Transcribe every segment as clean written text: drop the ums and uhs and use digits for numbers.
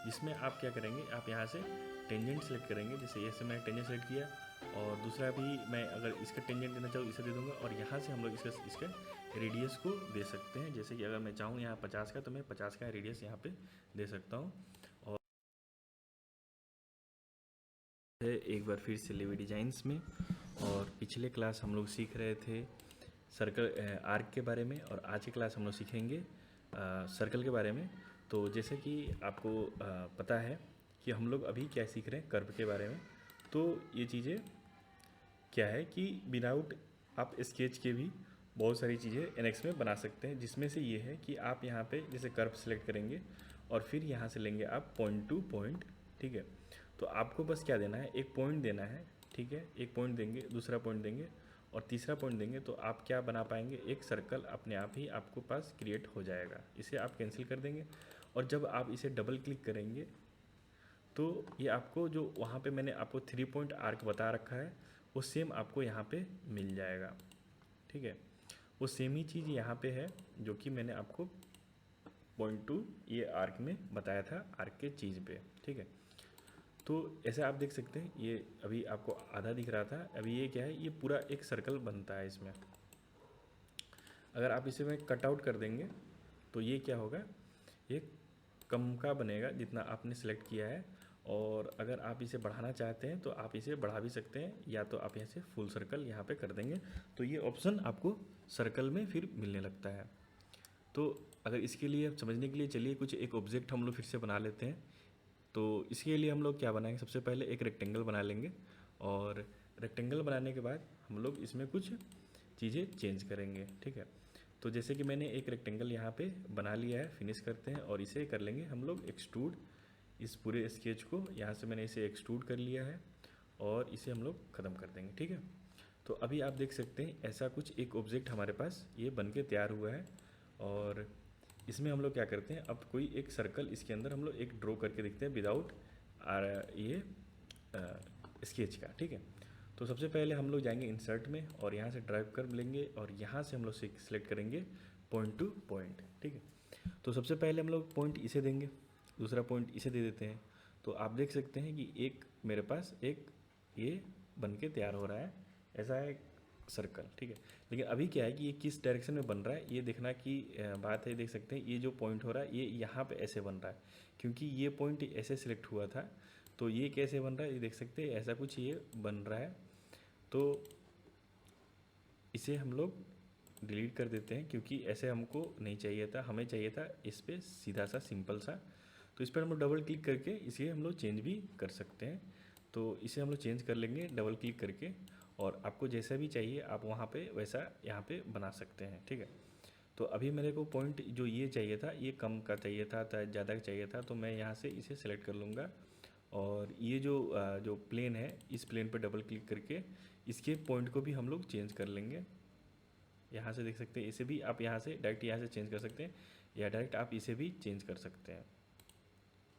इसमें आप क्या करेंगे, आप यहाँ से टेंजेंट सेलेक्ट करेंगे। जैसे ऐसे मैंने टेंजेंट सेलेक्ट किया, और दूसरा भी मैं अगर इसका टेंजेंट देना चाहूँ इसे दे दूँगा, और यहाँ से हम लोग इसका रेडियस को दे सकते हैं। जैसे कि अगर मैं चाहूँ यहाँ 50 का, तो मैं 50 का रेडियस यहाँ पे दे सकता हूँ। और एक बार फिर से लेवी डिजाइंस में, और पिछले क्लास हम लोग सीख रहे थे सर्कल आर्क के बारे में, और आज की क्लास हम लोग सीखेंगे सर्कल के बारे में। तो जैसे कि आपको पता है कि हम लोग अभी क्या सीख रहे हैं, कर्व के बारे में। तो ये चीज़ें क्या है कि विदाउट आप स्केच के भी बहुत सारी चीज़ें एनएक्स में बना सकते हैं, जिसमें से ये है कि आप यहाँ पे जैसे कर्व सेलेक्ट करेंगे, और फिर यहाँ से लेंगे आप पॉइंट टू पॉइंट, ठीक है। तो आपको बस क्या देना है, एक पॉइंट देना है, ठीक है। एक पॉइंट देंगे, दूसरा पॉइंट देंगे, और तीसरा पॉइंट देंगे, तो आप क्या बना पाएंगे, एक सर्कल अपने आप ही आपको पास क्रिएट हो जाएगा। इसे आप कैंसिल कर देंगे, और जब आप इसे डबल क्लिक करेंगे तो ये आपको जो वहाँ पे मैंने आपको 3 पॉइंट आर्क बता रखा है, वो सेम आपको यहाँ पे मिल जाएगा, ठीक है। वो सेम ही चीज़ यहाँ पे है जो कि मैंने आपको पॉइंट टू ये आर्क में बताया था, आर्क के चीज़ पे, ठीक है। तो ऐसे आप देख सकते हैं, ये अभी आपको आधा दिख रहा था, अभी ये क्या है, ये पूरा एक सर्कल बनता है इसमें। अगर आप इसे में कट आउट कर देंगे तो ये क्या होगा, ये कम का बनेगा जितना आपने सेलेक्ट किया है। और अगर आप इसे बढ़ाना चाहते हैं तो आप इसे बढ़ा भी सकते हैं, या तो आप यहाँ से फुल सर्कल यहाँ पे कर देंगे, तो ये ऑप्शन आपको सर्कल में फिर मिलने लगता है। तो अगर इसके लिए समझने के लिए चलिए कुछ एक ऑब्जेक्ट हम लोग फिर से बना लेते हैं। तो इसके लिए हम लोग क्या बनाएंगे, सबसे पहले एक रेक्टेंगल बना लेंगे, और रेक्टेंगल बनाने के बाद हम लोग इसमें कुछ चीज़ें चेंज करेंगे, ठीक है। तो जैसे कि मैंने एक रेक्टेंगल यहाँ पे बना लिया है, फिनिश करते हैं, और इसे कर लेंगे हम लोग एक्सट्रूड। इस पूरे स्केच को यहाँ से मैंने इसे एक्सट्रूड कर लिया है, और इसे हम लोग ख़त्म कर देंगे, ठीक है। तो अभी आप देख सकते हैं ऐसा कुछ एक ऑब्जेक्ट हमारे पास ये बन के तैयार हुआ है। और इसमें हम लोग क्या करते हैं, अब कोई एक सर्कल इसके अंदर हम लोग एक ड्रॉ करके देखते हैं विदाउट ये स्केच का, ठीक है। तो सबसे पहले हम लोग जाएंगे इंसर्ट में, और यहाँ से ड्राइव कर लेंगे, और यहाँ से हम लोग सिलेक्ट करेंगे पॉइंट टू पॉइंट, ठीक है। तो सबसे पहले हम लोग पॉइंट इसे देंगे, दूसरा पॉइंट इसे दे देते हैं। तो आप देख सकते हैं कि एक मेरे पास एक ये बन के तैयार हो रहा है, ऐसा है सर्कल, ठीक है। लेकिन अभी क्या है कि ये किस डायरेक्शन में बन रहा है, ये देखना की बात है। देख सकते हैं ये जो पॉइंट हो रहा है ये यहाँ पे ऐसे बन रहा है, क्योंकि ये पॉइंट ऐसे सिलेक्ट हुआ था। तो ये कैसे बन रहा है, ये देख सकते हैं ऐसा कुछ ये बन रहा है। तो इसे हम लोग डिलीट कर देते हैं, क्योंकि ऐसे हमको नहीं चाहिए था, हमें चाहिए था इस पर सीधा सा सिंपल सा। तो इस पर हम लोग डबल क्लिक करके इसे हम लोग चेंज भी कर सकते हैं। तो इसे हम लोग चेंज कर लेंगे डबल क्लिक करके, और आपको जैसा भी चाहिए आप वहाँ पे वैसा यहाँ पे बना सकते हैं, ठीक है। तो अभी मेरे को पॉइंट जो ये चाहिए था, ये कम का चाहिए था ज़्यादा का चाहिए था, तो मैं यहाँ से इसे सेलेक्ट कर लूँगा, और ये जो प्लेन है इस प्लेन पर डबल क्लिक करके इसके पॉइंट को भी हम लोग चेंज कर लेंगे। यहाँ से देख सकते हैं, इसे भी आप यहाँ से डायरेक्ट यहाँ से चेंज कर सकते हैं, या डायरेक्ट आप इसे भी चेंज कर सकते हैं,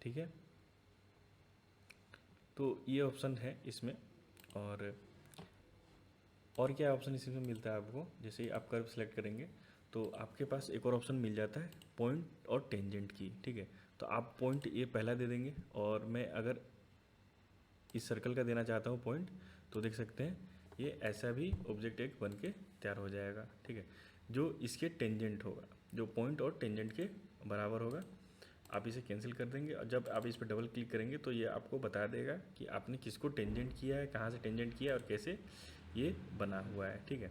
ठीक है। तो ये ऑप्शन है इसमें। और क्या ऑप्शन इसमें मिलता है आपको, जैसे आप कर्व सेलेक्ट करेंगे तो आपके पास एक और ऑप्शन मिल जाता है पॉइंट और टेंजेंट की, ठीक है। तो आप पॉइंट ये पहला दे देंगे, और मैं अगर इस सर्कल का देना चाहता हूँ पॉइंट, तो देख सकते हैं ये ऐसा भी ऑब्जेक्ट एक बन के तैयार हो जाएगा, ठीक है। जो इसके टेंजेंट होगा, जो पॉइंट और टेंजेंट के बराबर होगा। आप इसे कैंसिल कर देंगे, और जब आप इस पर डबल क्लिक करेंगे तो ये आपको बता देगा कि आपने किसको टेंजेंट किया है, कहाँ से टेंजेंट किया है, और कैसे ये बना हुआ है, ठीक है।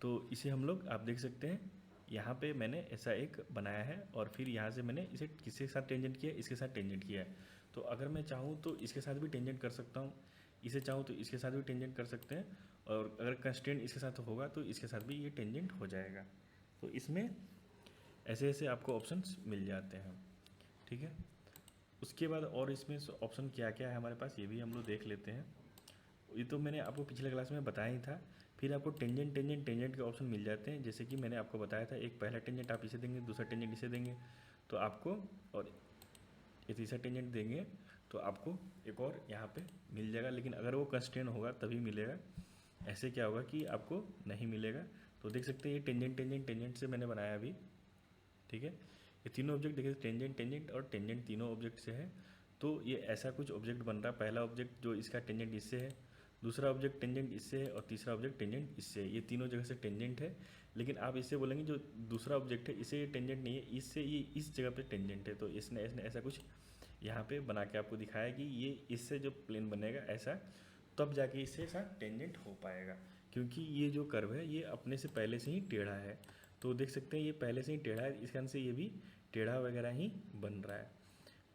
तो इसे हम लोग आप देख सकते हैं यहाँ पे मैंने ऐसा एक बनाया है, और फिर यहाँ से मैंने इसे किसके साथ टेंजेंट किया है, इसके साथ टेंजेंट किया है। तो अगर मैं चाहूँ तो इसके साथ भी टेंजेंट कर सकता हूँ, इसे चाहूँ तो इसके साथ भी टेंजेंट कर सकते हैं, और अगर कंस्ट्रेंट इसके साथ होगा तो इसके साथ भी ये टेंजेंट हो जाएगा। तो इसमें ऐसे ऐसे आपको ऑप्शंस मिल जाते हैं, ठीक है। उसके बाद और इसमें ऑप्शन क्या क्या है हमारे पास, ये भी हम लोग देख लेते हैं। ये तो मैंने आपको पिछले क्लास में बताया ही था। फिर आपको टेंजेंट टेंजेंट टेंजेंट के ऑप्शन मिल जाते हैं, जैसे कि मैंने आपको बताया था, एक पहला टेंजेंट आप इसे देंगे, दूसरा टेंजेंट इसे देंगे तो आपको, और ये तीसरा टेंजेंट देंगे तो आपको एक और यहाँ पे मिल जाएगा। लेकिन अगर वो कंस्ट्रेंट होगा तभी मिलेगा, ऐसे क्या होगा कि आपको नहीं मिलेगा। तो देख सकते हैं ये टेंजेंट टेंजेंट टेंजेंट से मैंने बनाया अभी, ठीक है। ये तीनों ऑब्जेक्ट देखिए, टेंजेंट टेंजेंट और टेंजेंट तीनों ऑब्जेक्ट से है। तो ये ऐसा कुछ ऑब्जेक्ट बन रहा है। पहला ऑब्जेक्ट जो इसका टेंजेंट इससे है, दूसरा ऑब्जेक्ट टेंजेंट इससे है और तीसरा ऑब्जेक्ट टेंजेंट इससे है। ये तीनों जगह से टेंजेंट है, लेकिन आप इससे बोलेंगे जो दूसरा ऑब्जेक्ट है इसे ये टेंजेंट नहीं है, इससे ये इस जगह पे टेंजेंट है। तो इसने इसने ऐसा कुछ यहाँ पे बना के आपको दिखाया कि ये इससे जो प्लेन बनेगा ऐसा, तब जाके इससे साथ टेंजेंट हो पाएगा, क्योंकि ये जो कर्व है ये अपने से पहले से ही टेढ़ा है। तो देख सकते हैं ये पहले से ही टेढ़ा है, इस कारण से ये भी टेढ़ा वगैरह ही बन रहा है।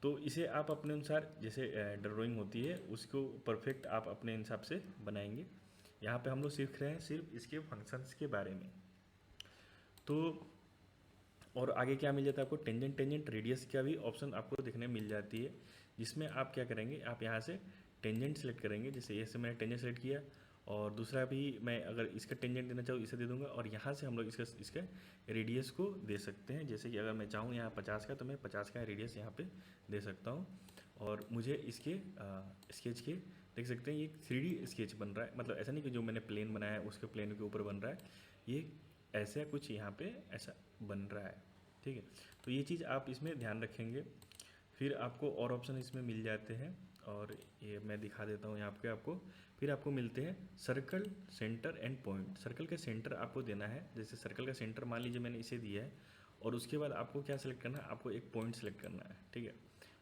तो इसे आप अपने अनुसार, जैसे ड्राइंग होती है उसको परफेक्ट आप अपने हिसाब से बनाएंगे। यहाँ पे हम लोग सीख रहे हैं सिर्फ इसके फंक्शंस के बारे में। तो और आगे क्या मिल जाता है आपको, टेंजेंट टेंजेंट रेडियस का भी ऑप्शन आपको देखने मिल जाती है, जिसमें आप क्या करेंगे, आप यहाँ से टेंजेंट सेलेक्ट करेंगे। जैसे ऐसे मैंने टेंजेंट सेलेक्ट किया, और दूसरा भी मैं अगर इसका टेंजेंट देना चाहूँ इसे दे दूंगा, और यहाँ से हम लोग इसका रेडियस को दे सकते हैं। जैसे कि अगर मैं चाहूँ यहाँ 50 का, तो मैं 50 का रेडियस यहाँ पे दे सकता हूँ। और मुझे इसके स्केच के देख सकते हैं ये 3D स्केच बन रहा है, मतलब ऐसा नहीं कि जो मैंने प्लेन बनाया है उसके प्लेन के ऊपर बन रहा है, ये ऐसा कुछ यहाँ पे ऐसा बन रहा है। ठीक है, तो ये चीज़ आप इसमें ध्यान रखेंगे। फिर आपको और ऑप्शन इसमें मिल जाते हैं, और ये मैं दिखा देता हूँ यहाँ पे आपको। फिर आपको मिलते हैं circle, centre and point. Circle का सेंटर आपको देना है। जैसे सर्कल का सेंटर मान लीजिए मैंने इसे दिया है, और उसके बाद आपको क्या सेलेक्ट करना है, आपको एक पॉइंट सेलेक्ट करना है। ठीक है,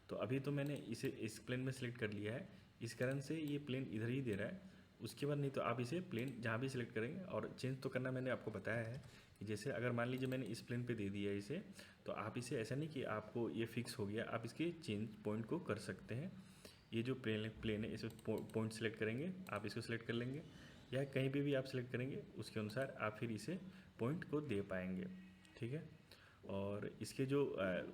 तो अभी तो मैंने इसे इस प्लेन में सेलेक्ट कर लिया है, इस कारण से ये प्लेन इधर ही दे रहा है। उसके बाद नहीं तो आप इसे प्लेन जहाँ भी सिलेक्ट करेंगे, और चेंज तो करना मैंने आपको बताया है कि जैसे अगर मान लीजिए मैंने इस प्लेन पे दे दिया है इसे, तो आप इसे ऐसा नहीं कि आपको ये फिक्स हो गया, आप इसके चेंज पॉइंट को कर सकते हैं। ये जो प्लेन है इसे पॉइंट सेलेक्ट करेंगे, आप इसको सेलेक्ट कर लेंगे, या कहीं पे भी आप सेलेक्ट करेंगे उसके अनुसार आप फिर इसे पॉइंट को दे पाएंगे। ठीक है, और इसके जो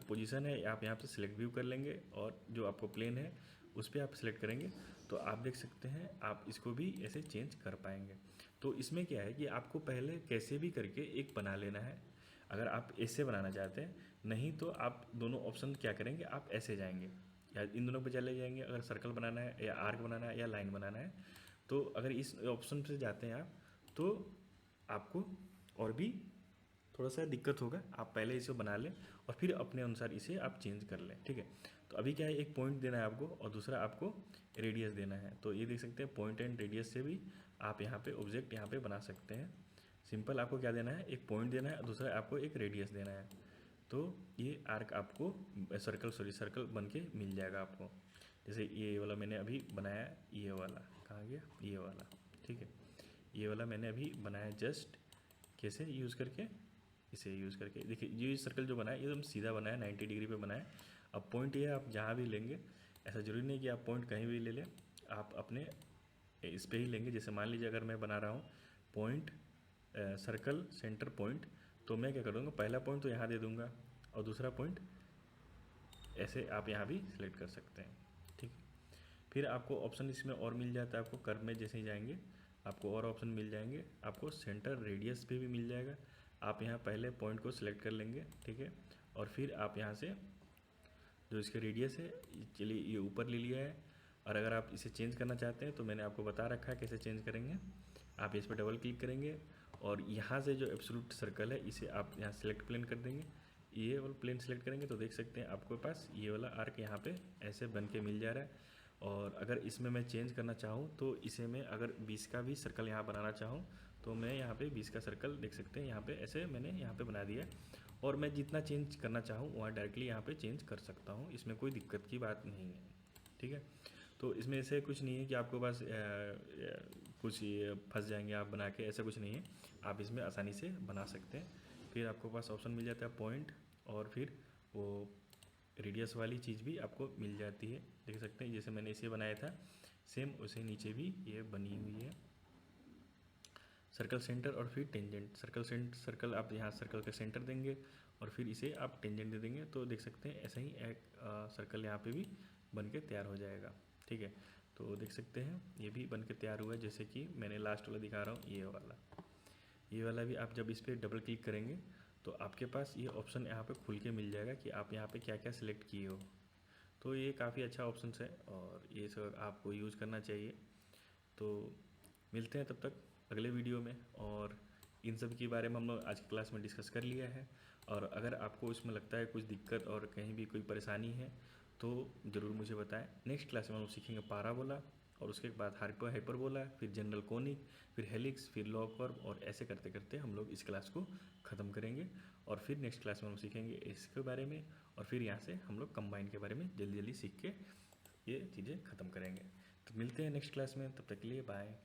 पोजीशन है आप यहाँ पे सिलेक्ट व्यू कर लेंगे, और जो आपको प्लेन है उस पर आप सिलेक्ट करेंगे, तो आप देख सकते हैं आप इसको भी ऐसे चेंज कर पाएंगे। तो इसमें क्या है कि आपको पहले कैसे भी करके एक बना लेना है, अगर आप ऐसे बनाना चाहते हैं। नहीं तो आप दोनों ऑप्शन क्या करेंगे, आप ऐसे जाएंगे या इन दोनों पे चले जाएंगे, अगर सर्कल बनाना है या आर्क बनाना है या लाइन बनाना है। तो अगर इस ऑप्शन से जाते हैं आप, तो आपको और भी थोड़ा सा दिक्कत होगा। आप पहले इसे बना लें और फिर अपने अनुसार इसे आप चेंज कर लें। ठीक है, तो अभी क्या है, एक पॉइंट देना है आपको और दूसरा आपको रेडियस देना है। तो ये देख सकते हैं पॉइंट एंड रेडियस से भी आप यहाँ पे ऑब्जेक्ट यहाँ पे बना सकते हैं। सिंपल आपको क्या देना है, एक पॉइंट देना है और दूसरा आपको एक रेडियस देना है। तो ये आर्क आपको सर्कल बन के मिल जाएगा आपको। जैसे ये वाला मैंने अभी बनाया, ये वाला कहाँ गया, ये वाला। ठीक है, ये वाला मैंने अभी बनाया जस्ट कैसे यूज़ करके, इसे यूज़ करके। देखिए ये सर्कल जो बनाया एकदम सीधा बनाया, 90 डिग्री पे बनाया। अब पॉइंट ये आप जहाँ भी लेंगे, ऐसा ज़रूरी नहीं कि आप पॉइंट कहीं भी ले लें, आप अपने इस पे ही लेंगे। जैसे मान लीजिए अगर मैं बना रहा हूँ पॉइंट सर्कल सेंटर पॉइंट, तो मैं क्या करूँगा, पहला पॉइंट तो यहाँ दे दूँगा और दूसरा पॉइंट ऐसे आप यहाँ भी सिलेक्ट कर सकते हैं। ठीक है, फिर आपको ऑप्शन इसमें और मिल जाता है। आपको कर्व में जैसे ही जाएंगे आपको और ऑप्शन मिल जाएंगे, आपको सेंटर रेडियस पे भी मिल जाएगा। आप यहाँ पहले पॉइंट को सिलेक्ट कर लेंगे। ठीक है, और फिर आप यहाँ से जो इसका रेडियस है, चलिए ये ऊपर ले लिया है। और अगर आप इसे चेंज करना चाहते हैं तो मैंने आपको बता रखा है कैसे चेंज करेंगे। आप इस पर डबल क्लिक करेंगे और यहाँ से जो एब्सोल्यूट सर्कल है इसे आप यहाँ सेलेक्ट प्लेन कर देंगे। ये वाला प्लेन सेलेक्ट करेंगे तो देख सकते हैं आपके पास ये वाला आर्क यहाँ पे ऐसे बन के मिल जा रहा है। और अगर इसमें मैं चेंज करना चाहूँ तो इसे मैं अगर 20 का भी सर्कल यहाँ बनाना चाहूँ, तो मैं यहाँ पे 20 का सर्कल देख सकते हैं यहाँ पे ऐसे मैंने यहाँ पे बना दिया। और मैं जितना चेंज करना चाहूँ वहाँ डायरेक्टली यहाँ पे चेंज कर सकता हूँ, इसमें कोई दिक्कत की बात नहीं है। ठीक है, तो इसमें ऐसे कुछ नहीं है कि आपके पास कुछ फंस जाएंगे आप बना के, ऐसा कुछ नहीं है। आप इसमें आसानी से बना सकते हैं। फिर आपको पास ऑप्शन मिल जाता है पॉइंट, और फिर वो रेडियस वाली चीज़ भी आपको मिल जाती है। देख सकते हैं जैसे मैंने इसे बनाया था सेम उसे नीचे भी ये बनी हुई है। सर्कल सेंटर और फिर टेंजेंट, सर्कल आप यहाँ सर्कल का सेंटर देंगे और फिर इसे आप टेंजेंट दे देंगे, तो देख सकते हैं ऐसा ही एक सर्कल यहाँ पे भी बन के तैयार हो जाएगा। ठीक है, तो देख सकते हैं ये भी बन के तैयार हुआ है। जैसे कि मैंने लास्ट वाला दिखा रहा हूँ, ये वाला भी आप जब इस पर डबल क्लिक करेंगे तो आपके पास ये ऑप्शन यहाँ पे खुल के मिल जाएगा कि आप यहाँ पे क्या क्या सिलेक्ट किए हो। तो ये काफ़ी अच्छा ऑप्शन है और ये सब आपको यूज़ करना चाहिए। तो मिलते हैं तब तक अगले वीडियो में, और इन सब के बारे में हम लोग आज की क्लास में डिस्कस कर लिया है। और अगर आपको इसमें लगता है कुछ दिक्कत और कहीं भी कोई परेशानी है तो ज़रूर मुझे बताएं। नेक्स्ट क्लास में हम लोग सीखेंगे पाराबोला, और उसके बाद हाइपरबोला, फिर जनरल कोनिक, फिर हेलिक्स, फिर लॉग कर्व, और ऐसे करते करते हम लोग इस क्लास को ख़त्म करेंगे। और फिर नेक्स्ट क्लास में हम सीखेंगे इसके बारे में, और फिर यहाँ से हम लोग कंबाइन के बारे में जल्दी जल्दी सीख के ये चीज़ें ख़त्म करेंगे। तो मिलते हैं नेक्स्ट क्लास में, तब तक के लिए बाय।